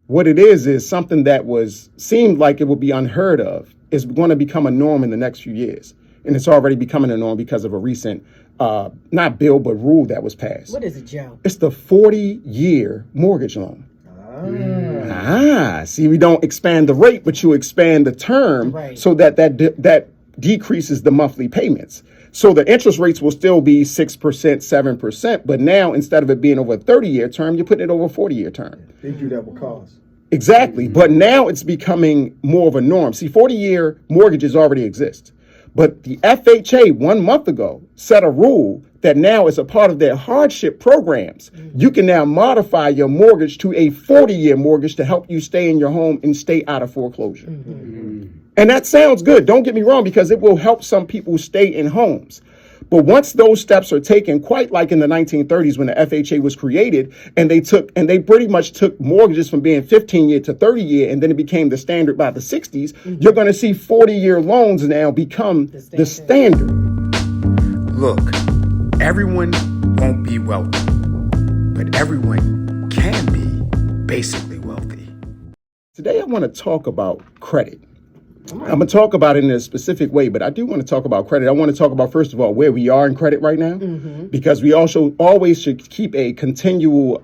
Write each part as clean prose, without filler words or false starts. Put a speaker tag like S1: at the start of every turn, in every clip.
S1: what it is something that seemed like it would be unheard of is going to become a norm in the next few years. And it's already becoming a norm because of a recent, not bill, but rule that was passed.
S2: What is it, Joe?
S1: It's the 40-year mortgage loan. See, we don't expand the rate, but you expand the term so that decreases the monthly payments. So the interest rates will still be 6%, 7%, but now instead of it being over a 30-year term, you're putting it over a 40-year term.
S3: They do that with cars.
S1: Exactly. But now it's becoming more of a norm. See, 40-year mortgages already exist. But the FHA 1 month ago set a rule that now as a part of their hardship programs, you can now modify your mortgage to a 40-year mortgage to help you stay in your home and stay out of foreclosure. And that sounds good. Don't get me wrong, because it will help some people stay in homes. But once those steps are taken, quite like in the 1930s when the FHA was created, and they pretty much took mortgages from being 15-year to 30-year, and then it became the standard by the 60s, you're going to see 40-year loans now become the standard.
S4: Look, everyone won't be wealthy, but everyone can be basically wealthy.
S1: Today I want to talk about credit. I'm going to talk about it in a specific way, but I do want to talk about credit. I want to talk about, first of all, where we are in credit right now, because we also always should keep a continual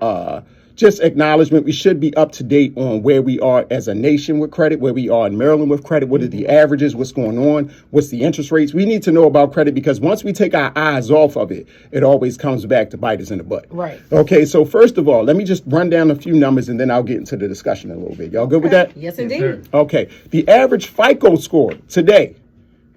S1: just acknowledgement. We should be up to date on where we are as a nation with credit, where we are in Maryland with credit, what are the averages, what's going on, what's the interest rates. We need to know about credit because once we take our eyes off of it, it always comes back to bite us in the butt.
S2: Right.
S1: Okay, so first of all, let me just run down a few numbers and then I'll get into the discussion a little bit. Y'all good with that?
S2: Yes, indeed.
S1: Okay, the average FICO score today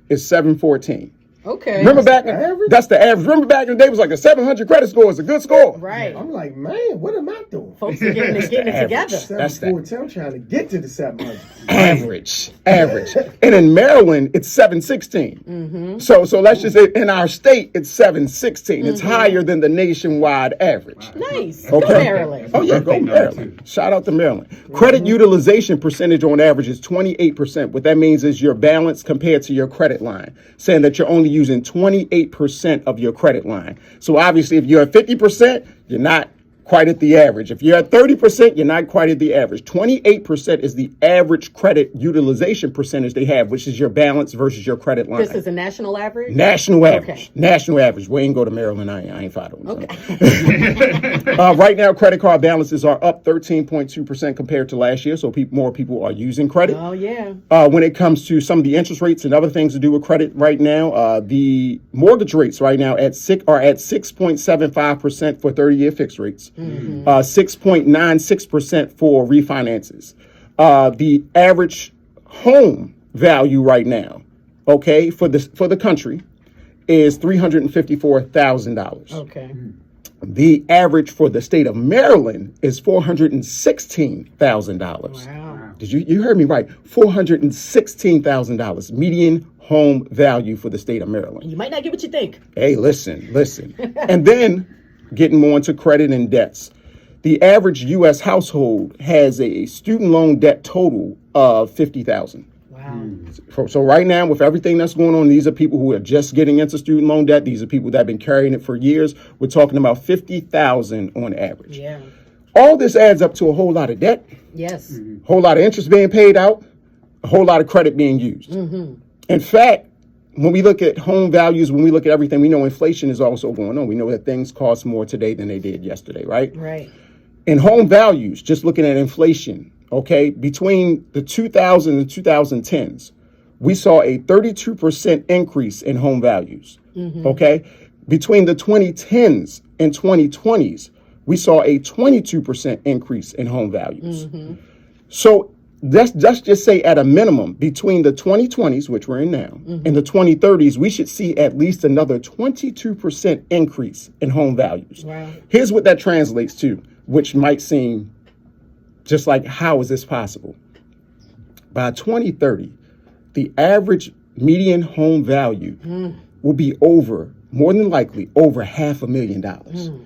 S1: is 714.
S2: Okay.
S1: Remember that's the average. Remember back in the day, it was like a 700 credit score is a good score.
S2: Right.
S3: I'm like, man, what am I doing?
S2: Folks are getting it together.
S3: 714, I'm trying to get to the 700.
S1: Average. And in Maryland, it's 716. So let's just say in our state, it's 716. It's higher than the nationwide average.
S2: Nice.
S1: Okay.
S2: Go Maryland.
S1: Oh, yeah, go Maryland. Shout out to Maryland. Credit utilization percentage on average is 28%. What that means is your balance compared to your credit line, saying that you're only using 28% of your credit line. So obviously, if you're at 50%, you're not quite at the average. If you're at 30%, you're not quite at the average. 28% is the average credit utilization percentage they have, which is your balance versus your credit line.
S2: This is a national average?
S1: National average.
S2: Okay.
S1: National average. We ain't go to Maryland. I ain't following.
S2: Okay.
S1: Right now, credit card balances are up 13.2% compared to last year. So more people are using credit.
S2: Oh, yeah.
S1: When it comes to some of the interest rates and other things to do with credit right now, the mortgage rates right now are at 6.75% for 30-year fixed rates. 6.96% for refinances. The average home value right now, okay, for the country is $354,000.
S2: Okay.
S1: The average for the state of Maryland is $416,000.
S2: Wow.
S1: Did you heard me right? $416,000 median home value for the state of Maryland.
S2: You might not get what you think.
S1: Hey, listen. And then getting more into credit and debts. The average U.S. household has a student loan debt total of $50,000.
S2: Wow.
S1: So right now, with everything that's going on, these are people who are just getting into student loan debt. These are people that have been carrying it for years. We're talking about $50,000 on average.
S2: Yeah.
S1: All this adds up to a whole lot of debt.
S2: Yes.
S1: A whole lot of interest being paid out, a whole lot of credit being used. In fact, when we look at home values, when we look at everything, we know inflation is also going on. We know that things cost more today than they did yesterday, right?
S2: Right.
S1: In home values, just looking at inflation, okay, between the 2000s and 2010s, we saw a 32% increase in home values, okay? Between the 2010s and 2020s, we saw a 22% increase in home values. So let's just say at a minimum, between the 2020s, which we're in now, and the 2030s, we should see at least another 22% increase in home values.
S2: Wow.
S1: Here's what that translates to, which might seem just like, how is this possible? By 2030, the average median home value will be more than likely, over $500,000.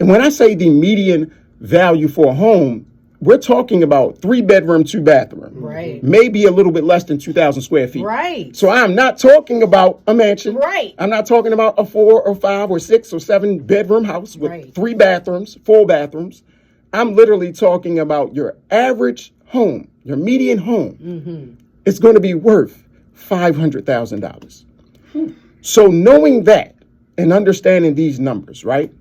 S1: And when I say the median value for a home, we're talking about 3-bedroom, 2-bathroom.
S2: Right.
S1: Maybe a little bit less than 2,000 square feet.
S2: Right.
S1: So I'm not talking about a mansion.
S2: Right.
S1: I'm not talking about a 4 or 5 or 6 or 7 bedroom house with
S2: Right.
S1: 3 bathrooms, 4 bathrooms. I'm literally talking about your average home, your median home. It's going to be worth $500,000. So knowing that and understanding these numbers, right?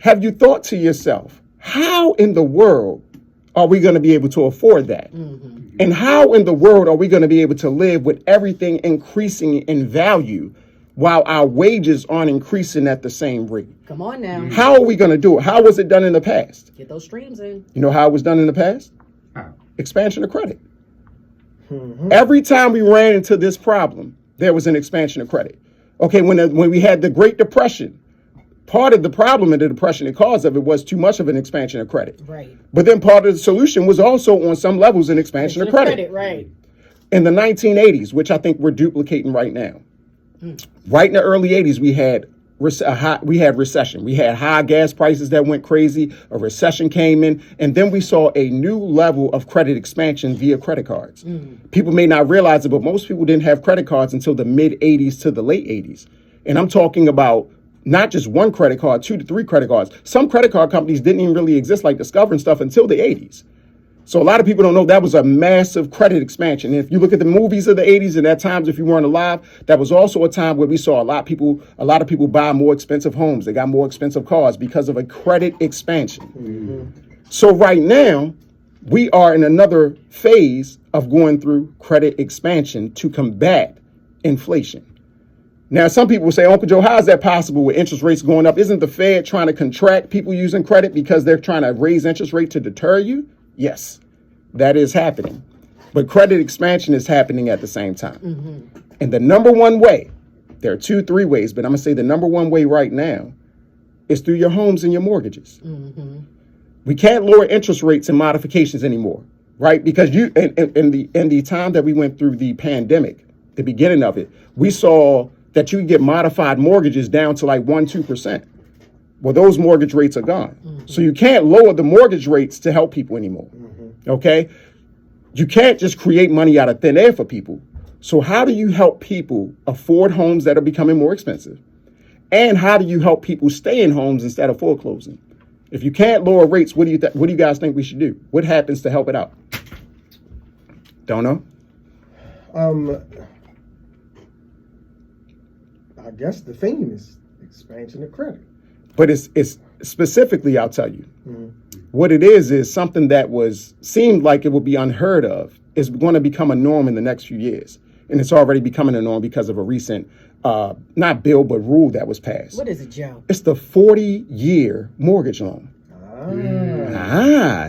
S1: Have you thought to yourself, how in the world are we going to be able to afford that? And how in the world are we going to be able to live with everything increasing in value while our wages aren't increasing at the same rate?
S2: Come on now.
S1: How are we going to do it? How was it done in the past?
S2: Get those streams in.
S1: You know how it was done in the past?
S4: How?
S1: Expansion of credit. Every time we ran into this problem, there was an expansion of credit. Okay, when we had the Great Depression, part of the problem and the depression and cause of it was too much of an expansion of credit.
S2: Right.
S1: But then part of the solution was also on some levels an expansion of credit.
S2: Right.
S1: In the 1980s, which I think we're duplicating right now. Right in the early 80s, we had recession. We had high gas prices that went crazy. A recession came in, and then we saw a new level of credit expansion via credit cards. People may not realize it, but most people didn't have credit cards until the mid 80s to the late 80s. And I'm talking about not just one credit card, 2 to 3 credit cards. Some credit card companies didn't even really exist, like Discover and stuff, until the 80s. So a lot of people don't know that was a massive credit expansion. And if you look at the movies of the 80s and at times, if you weren't alive, that was also a time where we saw a lot of people buy more expensive homes. They got more expensive cars because of a credit expansion. So right now, we are in another phase of going through credit expansion to combat inflation. Now, some people will say, Uncle Joe, how is that possible with interest rates going up? Isn't the Fed trying to contract people using credit because they're trying to raise interest rate to deter you? Yes, that is happening. But credit expansion is happening at the same time. And the number one way, there are 2, 3 ways, but I'm going to say the number one way right now is through your homes and your mortgages. We can't lower interest rates and modifications anymore, right? Because in the time that we went through the pandemic, the beginning of it, we saw that you could get modified mortgages down to like 1-2%. Well, those mortgage rates are gone. So you can't lower the mortgage rates to help people anymore. Okay? You can't just create money out of thin air for people. So how do you help people afford homes that are becoming more expensive? And how do you help people stay in homes instead of foreclosing? If you can't lower rates, what do you guys think we should do? What happens to help it out? Don't know.
S3: I guess the theme is expansion of credit.
S1: But it's specifically, I'll tell you, what it is something that seemed like it would be unheard of is going to become a norm in the next few years. And it's already becoming a norm because of a recent, not bill, but rule that was passed.
S2: What is it, Joe?
S1: It's the 40-year mortgage loan.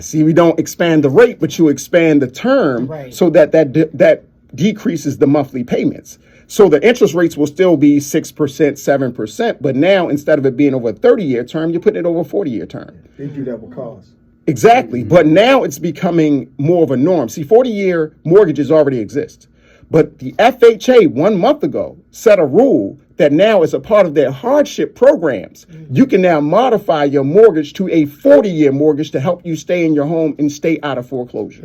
S1: See, we don't expand the rate, but you expand the term so that decreases the monthly payments. So the interest rates will still be 6%, 7%, but now instead of it being over a 30-year term, you put it over a 40-year term.
S3: They do that with cars.
S1: Exactly. But now it's becoming more of a norm. See, 40-year mortgages already exist. But the FHA 1 month ago set a rule that now as a part of their hardship programs, you can now modify your mortgage to a 40-year mortgage to help you stay in your home and stay out of foreclosure.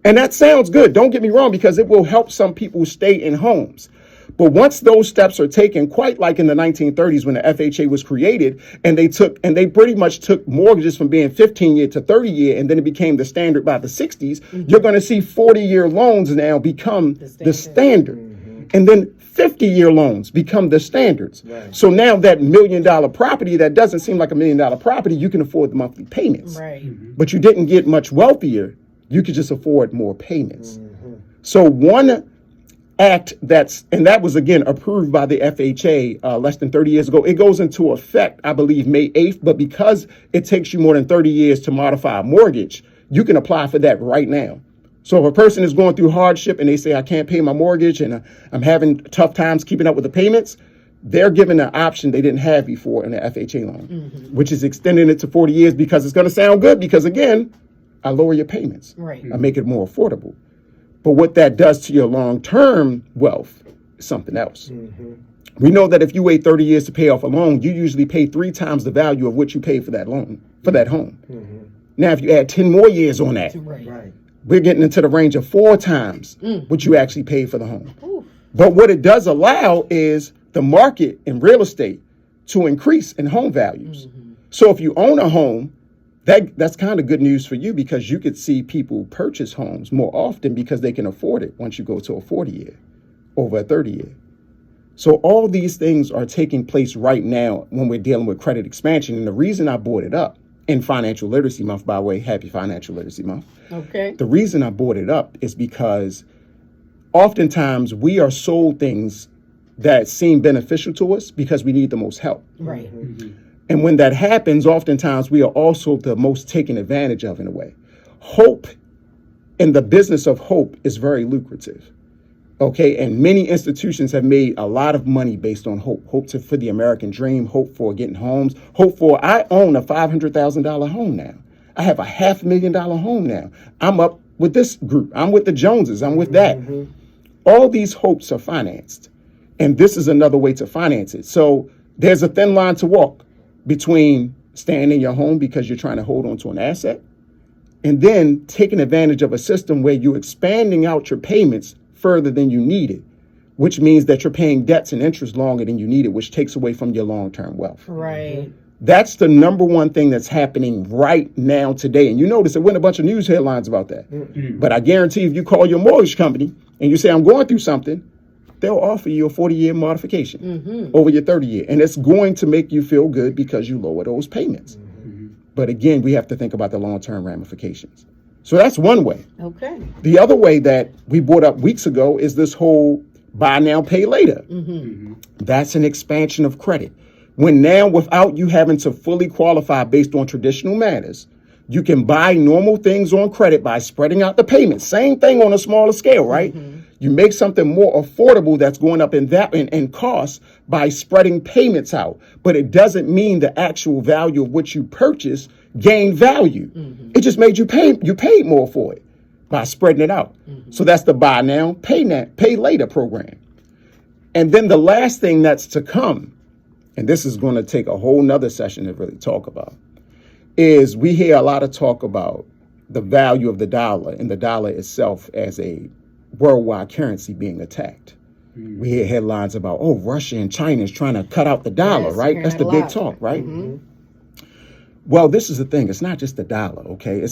S1: And that sounds good. Don't get me wrong, because it will help some people stay in homes. But once those steps are taken, quite like in the 1930s when the FHA was created, and they pretty much took mortgages from being 15-year to 30-year, and then it became the standard by the 60s, you're going to see 40-year loans now become the standard. And then 50-year loans become the standards. So now that $1 million property that doesn't seem like $1 million property, you can afford the monthly payments. But you didn't get much wealthier. You could just afford more payments. So one act that was again approved by the FHA less than 30 years ago. It goes into effect, I believe, May 8th. But because it takes you more than 30 years to modify a mortgage, you can apply for that right now. So if a person is going through hardship and they say, I can't pay my mortgage and I'm having tough times keeping up with the payments, they're given an option they didn't have before in the FHA loan, which is extending it to 40 years because it's going to sound good because, again, I lower your payments. I make it more affordable. But what that does to your long-term wealth is something else. We know that if you wait 30 years to pay off a loan, you usually pay 3 times the value of what you paid for that loan, for that home. Now, if you add 10 more years on that, we're getting into the range of 4 times what you actually paid for the home. But what it does allow is the market in real estate to increase in home values. So if you own a home That's kind of good news for you because you could see people purchase homes more often because they can afford it once you go to a 40-year over a 30-year. So all these things are taking place right now when we're dealing with credit expansion. And the reason I brought it up in Financial Literacy Month, by the way, happy Financial Literacy Month.
S2: Okay.
S1: The reason I brought it up is because oftentimes we are sold things that seem beneficial to us because we need the most help.
S2: Right.
S1: And when that happens, oftentimes we are also the most taken advantage of in a way. Hope and the business of hope is very lucrative. Okay, and many institutions have made a lot of money based on hope. For the American dream, hope for getting homes, I own a $500,000 home now. I have a $500,000 home now. I'm up with this group. I'm with the Joneses. I'm with that. All these hopes are financed. And this is another way to finance it. So there's a thin line to walk between staying in your home because you're trying to hold on to an asset and then taking advantage of a system where you're expanding out your payments further than you need it, which means that you're paying debts and interest longer than you need it, which takes away from your long-term wealth.
S2: Right.
S1: That's the number one thing that's happening right now today. And you notice there went a bunch of news headlines about that. But I guarantee if you call your mortgage company and you say, I'm going through something, they'll offer you a 40-year modification over your 30-year. And it's going to make you feel good because you lower those payments. But again, we have to think about the long-term ramifications. So that's one way.
S2: Okay.
S1: The other way that we brought up weeks ago is this whole buy now, pay later. That's an expansion of credit. When now, without you having to fully qualify based on traditional matters, you can buy normal things on credit by spreading out the payments. Same thing on a smaller scale, right? You make something more affordable that's going up in cost by spreading payments out. But it doesn't mean the actual value of what you purchased gained value. It just made you paid more for it by spreading it out. So that's the buy now, pay later program. And then the last thing that's to come, and this is going to take a whole nother session to really talk about, is we hear a lot of talk about the value of the dollar and the dollar itself as a worldwide currency being attacked. We hear headlines about, Russia and China is trying to cut out the dollar,
S2: Yes,
S1: right? That's the big talk, right? Well, this is the thing. It's not just the dollar, okay?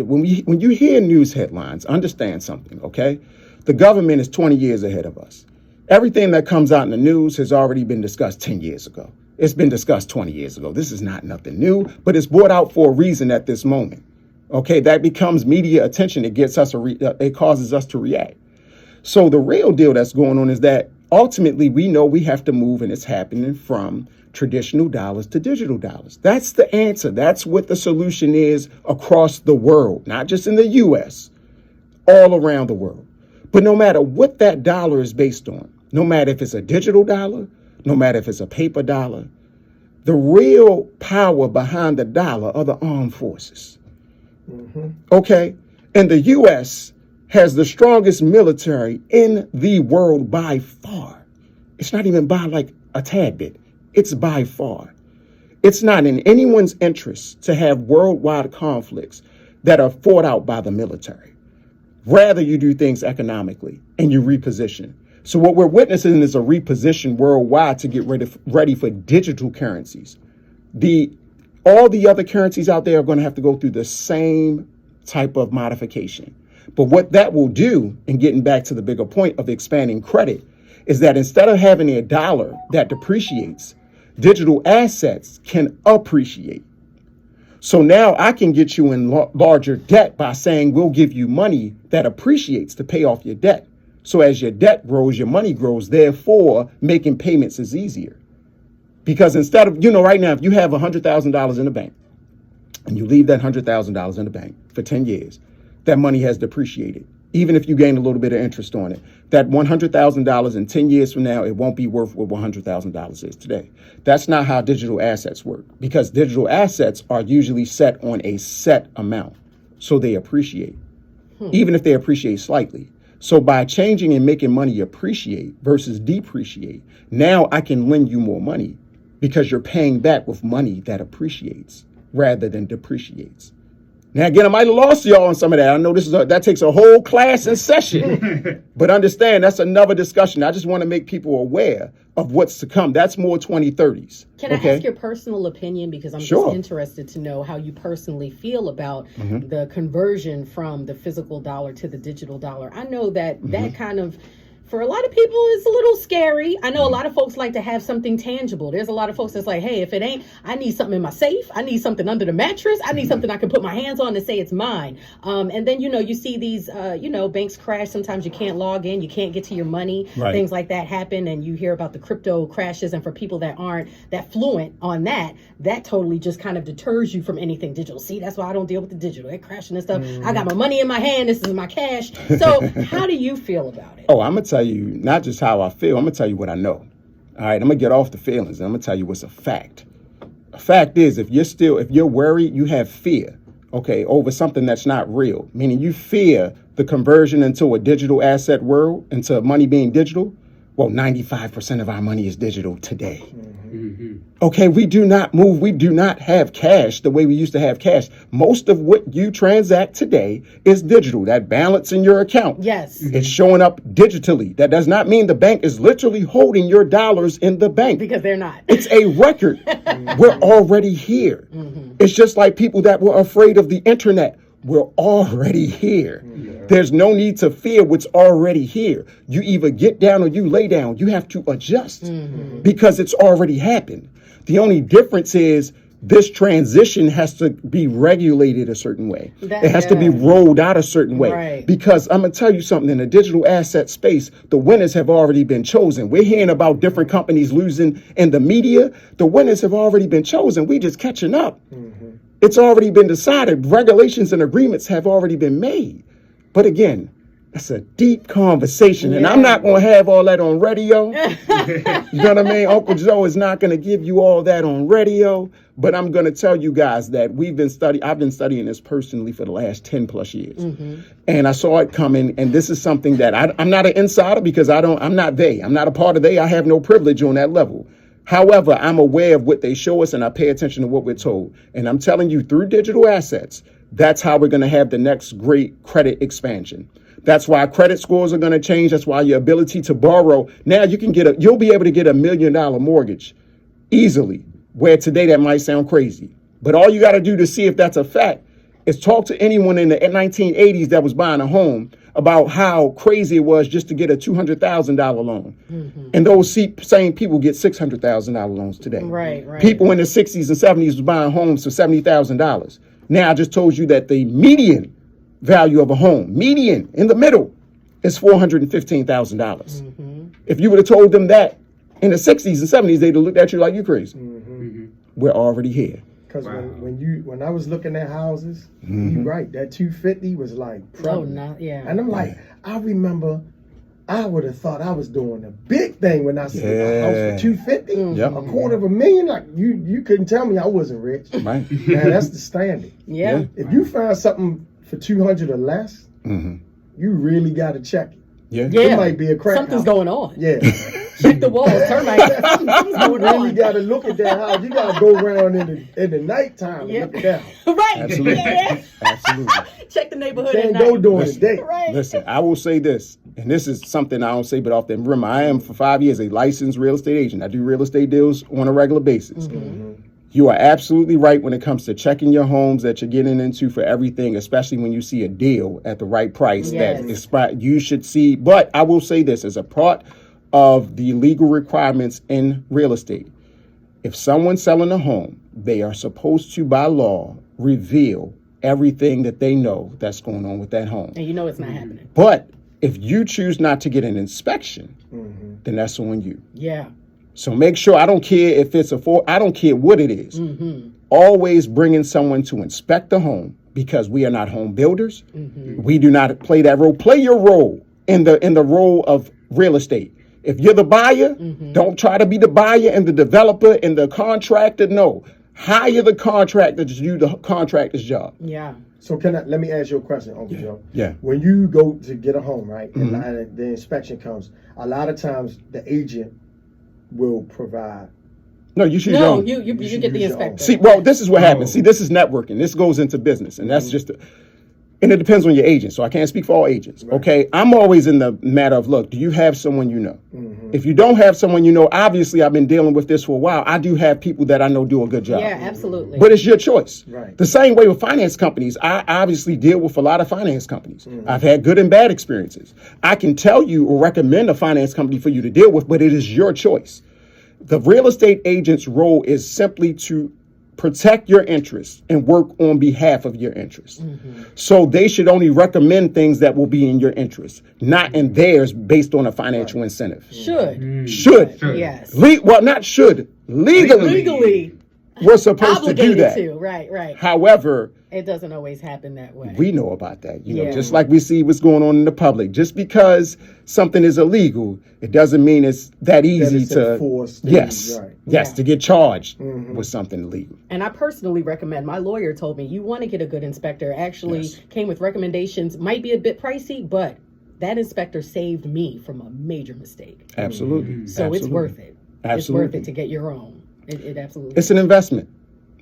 S1: When you hear news headlines, understand something, okay? The government is 20 years ahead of us. Everything that comes out in the news has already been discussed 10 years ago. It's been discussed 20 years ago. This is not nothing new, but it's brought out for a reason at this moment. Okay, that becomes media attention. It gets us, it causes us to react. So the real deal that's going on is that ultimately we know we have to move, and it's happening from traditional dollars to digital dollars. That's the answer. That's what the solution is across the world, not just in the U.S., all around the world. But no matter what that dollar is based on, no matter if it's a digital dollar, no matter if it's a paper dollar, the real power behind the dollar are the armed forces. Okay? And the U.S. has the strongest military in the world by far. It's not even by like a tad bit. It's by far. It's not in anyone's interest to have worldwide conflicts that are fought out by the military. Rather, you do things economically and you reposition. So what we're witnessing is a reposition worldwide to get ready for digital currencies. All the other currencies out there are going to have to go through the same type of modification. But what that will do, and getting back to the bigger point of expanding credit, is that instead of having a dollar that depreciates, digital assets can appreciate. So now I can get you in larger debt by saying we'll give you money that appreciates to pay off your debt. So as your debt grows, your money grows, therefore making payments is easier. Because instead of, right now, if you have $100,000 in the bank and you leave that $100,000 in the bank for 10 years, that money has depreciated. Even if you gain a little bit of interest on it, that $100,000 in 10 years from now, it won't be worth what $100,000 is today. That's not how digital assets work, because digital assets are usually set on a set amount. So they appreciate, even if they appreciate slightly. So by changing and making money appreciate versus depreciate, now I can lend you more money because you're paying back with money that appreciates rather than depreciates. Now, again, I might have lost y'all on some of that. I know that takes a whole class in session. But understand, that's another discussion. I just want to make people aware of what's to come. That's more 2030s.
S2: Can I ask your personal opinion? Because I'm
S1: Sure.
S2: just interested to know how you personally feel about the conversion from the physical dollar to the digital dollar. I know that that kind of, for a lot of people, it's a little scary. I know a lot of folks like to have something tangible. There's a lot of folks that's like, hey, if it ain't, I need something in my safe. I need something under the mattress. I need something I can put my hands on and say it's mine. And then, you see these, banks crash. Sometimes you can't log in. You can't get to your money.
S1: Right.
S2: Things like that happen. And you hear about the crypto crashes. And for people that aren't that fluent on that totally just kind of deters you from anything digital. See, that's why I don't deal with the digital. They're crashing and stuff. I got my money in my hand. This is my cash. So how do you feel about it?
S1: Oh, I'm going to tell you not just how I feel. I'm going to tell you what I know. All right, I'm going to get off the feelings. I'm going to tell you what's a fact. A fact is, if you're worried, you have fear, okay, over something that's not real, meaning you fear the conversion into a digital asset world, into money being digital. Well, 95% of our money is digital today. Okay, we do not move. We do not have cash the way we used to have cash. Most of what you transact today is digital. That balance in your account.
S2: Yes.
S1: It's showing up digitally. That does not mean the bank is literally holding your dollars in the bank.
S2: Because they're not.
S1: It's a record. We're already here. It's just like people that were afraid of the internet. We're already here. There's no need to fear what's already here. You either get down or you lay down. You have to adjust because it's already happened. The only difference is this transition has to be regulated a certain way. It has to be rolled out a certain way.
S2: Right.
S1: Because I'm going to tell you something, in the digital asset space, the winners have already been chosen. We're hearing about different companies losing in the media. The winners have already been chosen. We just catching up. It's already been decided. Regulations and agreements have already been made. But again, that's a deep conversation. And I'm not going to have all that on radio. You know what I mean? Uncle Joe is not going to give you all that on radio. But I'm going to tell you guys that I've been studying this personally for the last 10 plus years. And I saw it coming. And this is something that I'm not an insider because I'm not they. I'm not a part of they. I have no privilege on that level. However, I'm aware of what they show us and I pay attention to what we're told. And I'm telling you, through digital assets, that's how we're going to have the next great credit expansion. That's why credit scores are going to change. That's why your ability to borrow. Now you'll be able to get $1 million mortgage easily, where today that might sound crazy. But all you got to do to see if that's a fact is talk to anyone in the 1980s that was buying a home about how crazy it was just to get a $200,000 loan. And those same people get $600,000 loans today.
S2: Right.
S1: People in the 60s and 70s was buying homes for $70,000. Now I just told you that the median value of a home, median in the middle, is $415,000. If you would have told them that in the 60s and 70s, they'd have looked at you like you crazy. We're already here.
S3: Because when I was looking at houses, you're right, that 250 was like prevalent. And I'm like, I remember I would have thought I was doing a big thing when I said a house for 250, $250,000. Like you couldn't tell me I wasn't rich.
S1: Right.
S3: Man, that's the standard. If you find something for 200 or less, you really got to check it. It might be a crack
S2: Something's
S3: house.
S2: going on.
S3: Check
S2: the walls, termites. Something's going
S3: You really
S2: on.
S3: got to look at that house. You got to go around in the nighttime and look at that house.
S2: Right.
S1: Absolutely. Absolutely.
S2: Check the neighborhood
S3: Can't
S2: at
S3: go
S2: night.
S3: during the day.
S2: Right.
S1: Listen, I will say this, and this is something I don't say but off the rim. I am for 5 years a licensed real estate agent. I do real estate deals on a regular basis. You are absolutely right when it comes to checking your homes that you're getting into for everything, especially when you see a deal at the right price that you should see. But I will say this as a part of the legal requirements in real estate. If someone's selling a home, they are supposed to, by law, reveal everything that they know that's going on with that home.
S2: And you know it's not happening.
S1: But if you choose not to get an inspection, then that's on you. So make sure, I don't care if it's I don't care what it is. Always bringing someone to inspect the home, because we are not home builders. We do not play that role. Play your role in the role of real estate. If you're the buyer, don't try to be the buyer and the developer and the contractor. No, hire the contractor to do the contractor's job.
S3: So let me ask you a question, Uncle Joe. When you go to get a home, right, and the inspection comes, a lot of times the agent will provide
S1: No, you should.
S2: No, you get the inspector.
S1: See, well, this is what happens. See, this is networking. This goes into business, and that's just. And it depends on your agent, so I can't speak for all agents. Right. Okay, I'm always in the matter of, look, do you have someone you know? If you don't have someone you know, obviously I've been dealing with this for a while. I do have people that I know do a good job.
S2: Yeah, absolutely.
S1: But it's your choice.
S3: Right.
S1: The same way with finance companies. I obviously deal with a lot of finance companies. I've had good and bad experiences. I can tell you or recommend a finance company for you to deal with, but it is your choice. The real estate agent's role is simply to protect your interests and work on behalf of your interests. So they should only recommend things that will be in your interest, not in theirs based on a financial incentive. Should.
S2: Yes.
S1: Well, not should. Legally. We're supposed to do that.
S2: Right.
S1: However,
S2: it doesn't always happen that way.
S1: We know about that. You know, just like we see what's going on in the public. Just because something is illegal, it doesn't mean it's that easy to to get charged with something illegal.
S2: And I personally recommend, my lawyer told me, you want to get a good inspector. Actually came with recommendations, might be a bit pricey, but that inspector saved me from a major mistake.
S1: Absolutely.
S2: So it's worth it.
S1: Absolutely.
S2: It's worth it to get your own. It absolutely
S1: It's an investment.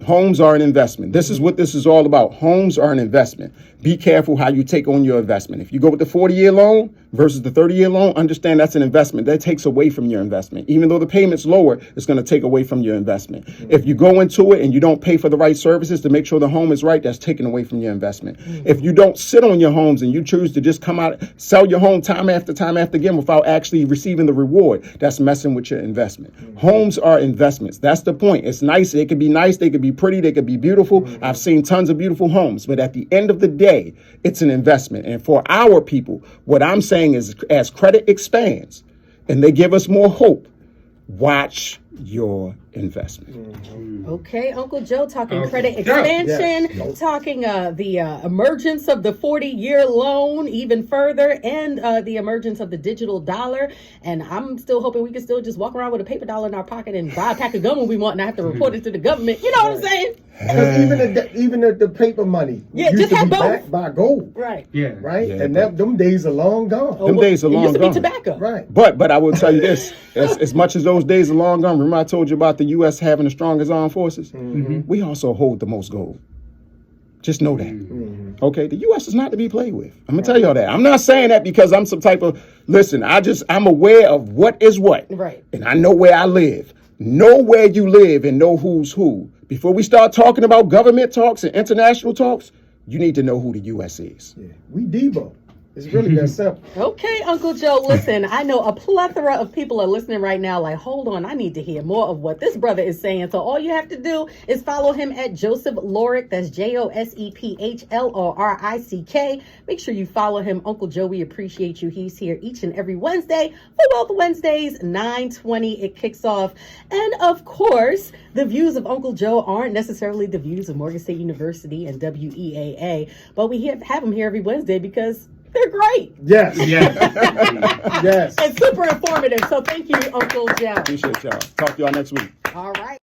S1: Homes are an investment. This is what this is all about. Homes are an investment. Be careful how you take on your investment. If you go with the 40-year loan versus the 30-year loan, understand that's an investment. That takes away from your investment. Even though the payment's lower, it's going to take away from your investment. If you go into it and you don't pay for the right services to make sure the home is right, that's taken away from your investment. If you don't sit on your homes and you choose to just come out, sell your home time after time after again without actually receiving the reward, that's messing with your investment. Homes are investments. That's the point. It's nice. It could be nice. They could be pretty. They could be beautiful. I've seen tons of beautiful homes. But at the end of the day, it's an investment. And for our people, what I'm saying is, as credit expands and they give us more hope, watch your investment.
S2: Okay, Uncle Joe talking credit expansion, talking the emergence of the 40-year loan even further, and the emergence of the digital dollar. And I'm still hoping we can still just walk around with a paper dollar in our pocket and buy a pack of gum when we want, and not have to report it to the government. You know what I'm saying?
S3: Even the paper money used
S2: just
S3: to
S2: have
S3: be
S2: both.
S3: Backed by gold.
S2: Right.
S3: And them days are long gone.
S1: Them days are long
S2: used to
S1: gone.
S2: be tobacco.
S3: Right.
S1: But I will tell you this, as much as those days are long gone, remember I told you about the U.S. having the strongest armed forces? We also hold the most gold. Just know that. Okay, the U.S. is not to be played with. I'm going to tell y'all that. I'm not saying that because I'm some type of, listen, I'm aware of what is what.
S2: Right.
S1: And I know where I live. Know where you live and know who's who. Before we start talking about government talks and international talks, you need to know who the U.S. is.
S3: Yeah. We Debo. It's really that simple.
S2: Okay, Uncle Joe, listen, I know a plethora of people are listening right now like, hold on, I need to hear more of what this brother is saying. So all you have to do is follow him at Joseph Lorick. That's JosephlOrick. Make sure you follow him. Uncle Joe, we appreciate you. He's here each and every Wednesday for Wealth Wednesdays, 9:20. It kicks off. And of course, the views of Uncle Joe aren't necessarily the views of Morgan State University and WEAA, but we have him here every Wednesday because they're great.
S3: Yes.
S2: And super informative. So thank you, Uncle Joe.
S1: Appreciate y'all. Talk to y'all next week.
S2: All right.